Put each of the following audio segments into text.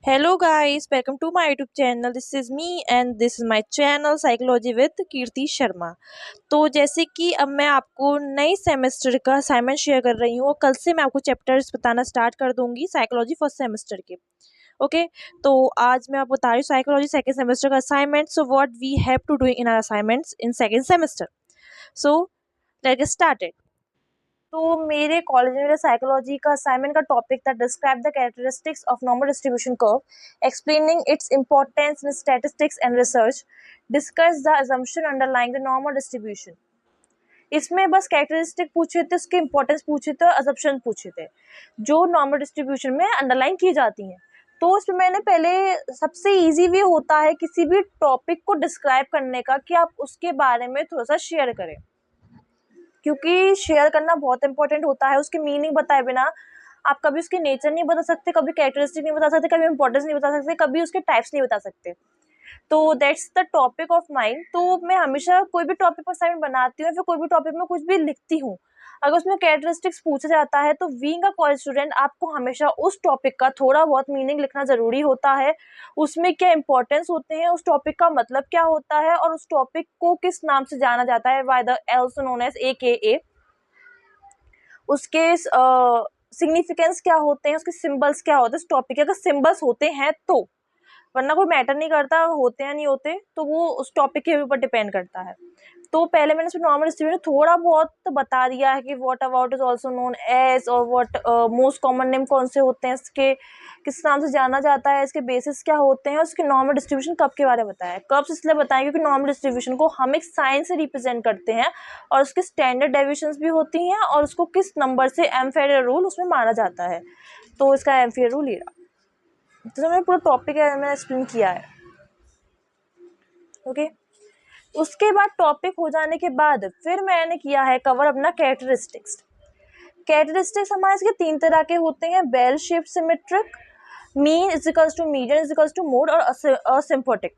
Hello guys, welcome to my YouTube channel. This is me and this is my channel Psychology with कीर्ति शर्मा। तो जैसे कि अब मैं आपको नए सेमेस्टर का असाइनमेंट शेयर कर रही हूँ और कल से मैं आपको चैप्टर्स बताना स्टार्ट कर दूंगी साइकोलॉजी फर्स्ट सेमेस्टर के। ओके, तो आज मैं आपको बता रही हूँ साइकोलॉजी सेकेंड सेमेस्टर का assignment. So what we have to do in our assignments in second semester. So let's get started. तो मेरे कॉलेज में मेरा साइकोलॉजी का असाइनमेंट का टॉपिक था describe the characteristics of normal distribution curve, explaining its importance in statistics and research, discuss the assumption underlying the normal distribution. इसमें बस characteristic पूछे थे, उसके इंपॉर्टेंस पूछे थे और असम्पशन पूछे थे जो नॉर्मल डिस्ट्रीब्यूशन में अंडरलाइन की जाती हैं। तो उसमें मैंने पहले सबसे इजी वे होता है किसी भी टॉपिक को डिस्क्राइब करने का कि आप उसके बारे में थोड़ा सा शेयर करें, क्योंकि शेयर करना बहुत इंपॉर्टेंट होता है। उसकी मीनिंग बताए बिना आप कभी उसके नेचर नहीं बता सकते, कभी कैरेक्टरिस्टिक नहीं बता सकते, कभी इंपॉर्टेंस नहीं बता सकते, कभी उसके टाइप्स नहीं बता सकते। तो that's the topic of mind. तो मैं हमेशा कोई भी टॉपिक पर असाइनमेंट बनाती हूँ, फिर कोई भी टॉपिक में कुछ भी लिखती हूँ, अगर उसमें कैरेक्टरिस्टिक्स पूछा जाता है तो बीइंग अ कॉलेज स्टूडेंट आपको हमेशा उस टॉपिक का थोड़ा बहुत मीनिंग लिखना ज़रूरी होता है। उसमें क्या इंपॉर्टेंस होते हैं, उस टॉपिक का मतलब क्या होता है और उस टॉपिक को किस नाम से जाना जाता है, by the also known as AKA। उसके सिग्निफिकेंस क्या होते हैं, उसके सिंबल्स क्या होते हैं उस टॉपिक के, अगर सिंबल्स होते हैं तो, वरना कोई मैटर नहीं करता होते हैं नहीं होते, तो वो उस टॉपिक के ऊपर डिपेंड करता है। तो पहले मैंने इसमें नॉर्मल डिस्ट्रीब्यूशन थोड़ा बहुत बता दिया है कि what about is also known as, और व्हाट मोस्ट कॉमन नेम कौन से होते हैं, इसके किस नाम से जाना जाता है, इसके बेसिस क्या होते हैं, उसके नॉर्मल डिस्ट्रीब्यूशन कब के बारे में बताया है। कब्स इसलिए बताएं क्योंकि नॉर्मल डिस्ट्रीब्यूशन को हम एक साइन से रिप्रेजेंट करते हैं और उसके स्टैंडर्ड डेविएशंस भी होती हैं और उसको किस नंबर से एम्फेरियर रूल उसमें माना जाता है। तो इसका एम्फेरियर रूल ये रहा। तो मैंने पूरा टॉपिक मैंने एक्सप्लेन किया है। ओके, उसके बाद टॉपिक हो जाने के बाद फिर मैंने किया है कवर अपना कैरेक्टरिस्टिक्स। कैरेक्टरिस्टिक्स हमारे इसके 3 तरह के होते हैं, bell shape symmetric, mean is equals to median is equals to mode और asymptotic.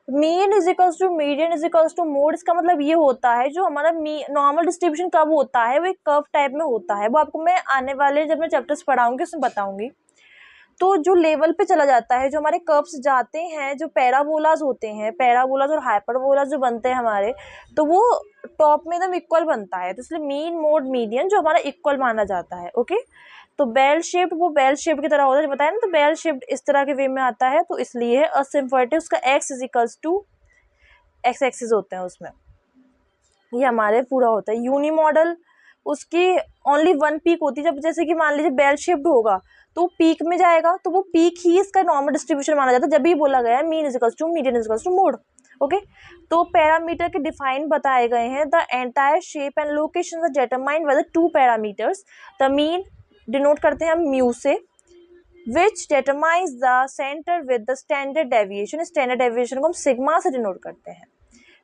Mean is equals to median is equals to mode, इसका मतलब ये होता है जो हमारा नॉर्मल डिस्ट्रीब्यूशन कब होता है वो एक कर्व टाइप में होता है। वो आपको मैं आने वाले जब मैं चैप्टर्स पढ़ाऊंगी उसमें बताऊंगी। तो जो लेवल पे चला जाता है, जो हमारे कर्व्स जाते हैं, जो पैराबोलाज होते हैं, पैराबोलाज और हाइपरबोलाज जो बनते हैं हमारे, तो वो टॉप में एकदम इक्वल बनता है। तो इसलिए मीन मोड मीडियन जो हमारा इक्वल माना जाता है। ओके, तो बेल शेप्ड वो बेल शेप की तरह होता है, बताया ना, तो बेल शेप्ड इस तरह के वे में आता है। तो इसलिए असिम्प्टोटिक उसका x is equals to x axis होते हैं उसमें, ये हमारे पूरा होता है। यूनी मॉडल उसकी ओनली वन पीक होती है, जब जैसे कि मान लीजिए बेल शेप्ड होगा तो पीक में जाएगा, तो वो पीक ही इसका नॉर्मल डिस्ट्रीब्यूशन माना जाता है जब भी बोला गया है mean is equals to median is equals to mode. Okay, तो पैरामीटर के डिफाइन बताए गए हैं, the entire shape and location are determined by the 2 parameters. The mean denote करते हैं हम म्यू से, which determines the centre with the standard deviation, standard deviation को हम सिग्मा से डिनोट करते हैं,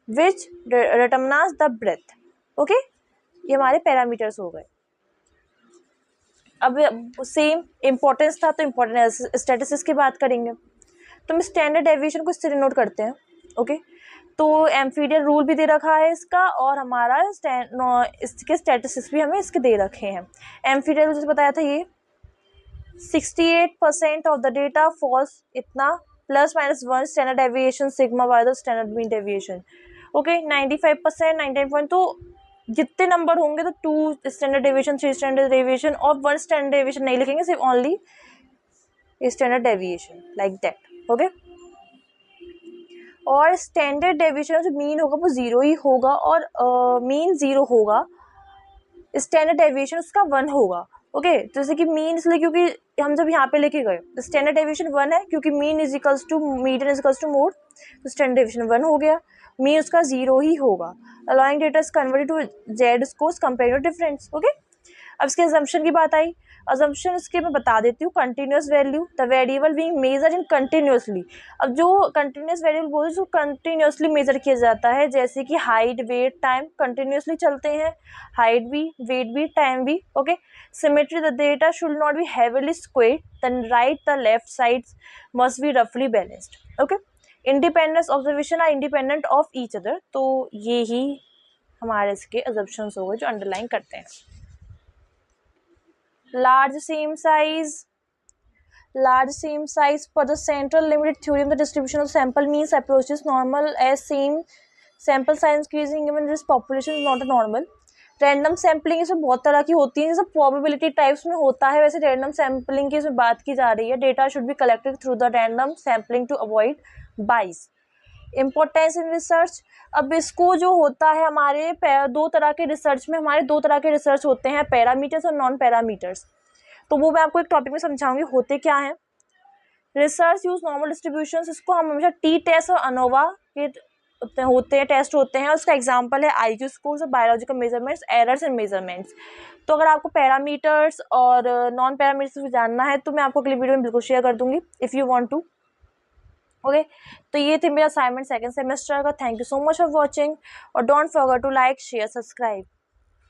which determines the breadth. Okay, ये हमारे पैरामीटर्स हो गए। अब सेम इंपॉर्टेंस था तो इंपॉर्टेंस स्टैटिस्टिक्स की बात करेंगे, तो हम स्टैंडर्ड डेविएशन को इससे डिनोट करते हैं। ओके, तो एम्फीरियर रूल भी दे रखा है इसका, और हमारा इसके स्टैटिस्टिक्स भी हमें इसके दे रखे हैं। एम्फीरियर रूल जैसे बताया था, ये 68% ऑफ द डेटा फॉल्स इतना ±1 standard deviation sigma by the standard mean deviation. Okay, 95%, 99 तो जितने नंबर होंगे तो 2 स्टैंडर्ड डेविएशन, 3 स्टैंडर्ड डेविएशन और 1 स्टैंडर्ड डेविएशन नहीं लिखेंगे, सिर्फ only standard deviation like that. Okay, और स्टैंडर्ड डेविएशन जो मीन होगा वो 0 ही होगा, और मीन 0 होगा, स्टैंडर्ड डेविएशन उसका 1 होगा। ओके, जैसे कि मीन इसलिए क्योंकि हम जब यहाँ पे लेके गए तो स्टैंडर्ड डेविएशन 1 है, क्योंकि mean is equals to median is equals to mode, तो स्टैंडर्ड डेविएशन 1 हो गया, मीन उसका 0 ही होगा। Allowing data is converted to z scores compare to difference. Okay, अब इसके अजम्पशन की बात आई। अजम्पशन इसके मैं बता देती हूँ, continuous value the variable being measure in continuously. अब जो कंटिन्यूस वेरिएबल बोलते हैं जो कंटिन्यूसली मेजर किया जाता है, जैसे कि हाइट वेट टाइम कंटिन्यूसली चलते हैं, हाइट भी वेट भी टाइम भी। Okay, symmetry the data should not be heavily squared, the right the left sides must be रफली balanced. Okay, independence observation are independent of each other. तो ये ही हमारे इसके अजम्पशंस हो गए जो अंडरलाइन करते हैं। Large same size, large same size for the central limited theorem, the distribution of sample means approaches normal as same sample size increasing even this population is not a normal. Random sampling इसमें बहुत तरह की होती है, जैसे probability types में होता है वैसे रैंडम सैम्पलिंग की इसमें बात की जा रही है. Data should be collected through the random sampling to avoid bias. Importance in research, अब इसको जो होता है हमारे दो तरह के रिसर्च में, हमारे दो तरह के रिसर्च होते हैं, पैरामीटर्स और नॉन पैरामीटर्स. तो वो मैं आपको एक टॉपिक में समझाऊंगी होते क्या है. रिसर्च यूज नॉर्मल डिस्ट्रीब्यूशंस, इसको हम हमेशा टी टेस्ट और अनोवा के होते हैं, टेस्ट होते हैं. उसका एग्जांपल है IQ स्कोर्स और biological measurements, errors in measurements. तो अगर आपको पैरामीटर्स और नॉन पैरामीटर्स जानना है तो मैं आपको अगली वीडियो में बिल्कुल शेयर कर दूंगी if you want to. Okay, तो ये थे मेरा असाइनमेंट सेकंड सेमेस्टर का. Thank you so much for watching और don't forget to like share subscribe.